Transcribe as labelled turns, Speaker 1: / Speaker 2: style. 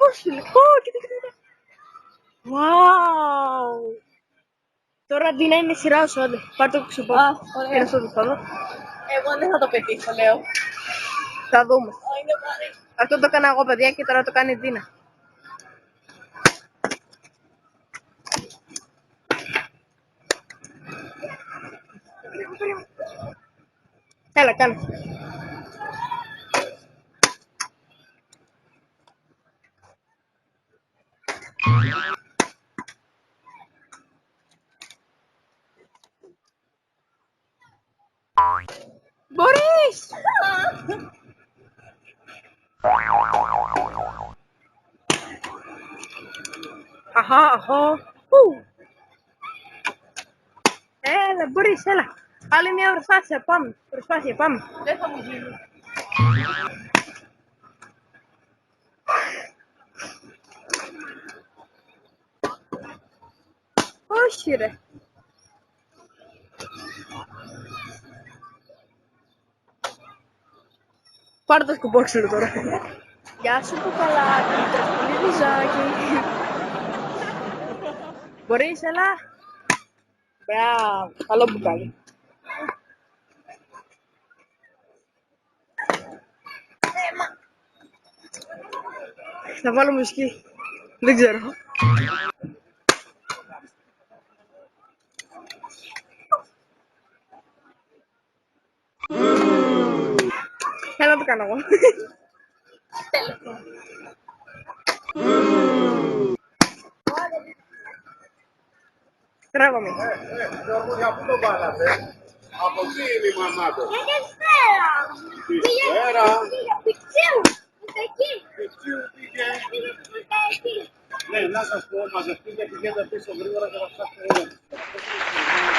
Speaker 1: Όχι, κοίτα. Wow. Τώρα αντί να είναι σειρά σου, άντε, πάρ' το ξεπώ. Είναι στο διχόνο.
Speaker 2: Εγώ δεν θα το πετύχω, λέω.
Speaker 1: Θα δούμε. Αυτό το έκανα εγώ, παιδιά, και τώρα το κάνει η Δίνα. Έλα, κάνε. Μπορείς! Αχα. Έλα, μπορείς, έλα. Άλλη μια προσπάθεια, πάμε.
Speaker 2: Δεν θα μου γίνει.
Speaker 1: Όχι, ρε. Πάρε το σκουπόξυλο τώρα. Γεια σου, κουκαλάκι, τρως πολύ ριζάκι. Μπορείς, έλα. Μπράβο, καλό μπουκάλι. Θα βάλω μουσική. Δεν ξέρω. Έλα να το κάνω εγώ. Τράβαμε.
Speaker 3: Για πού το βάλατε? Από εκεί είναι η μαμά του.
Speaker 4: Καλησπέρα.
Speaker 3: Καλησπέρα.
Speaker 4: Πιτσίου. Εκεί.
Speaker 3: Πιτσίου πήγε.
Speaker 4: Εκεί.
Speaker 3: Ναι, να σας πω, μαζευτείτε, πηγαίνετε πίσω γρήγορα και θα φτάσετε όλα.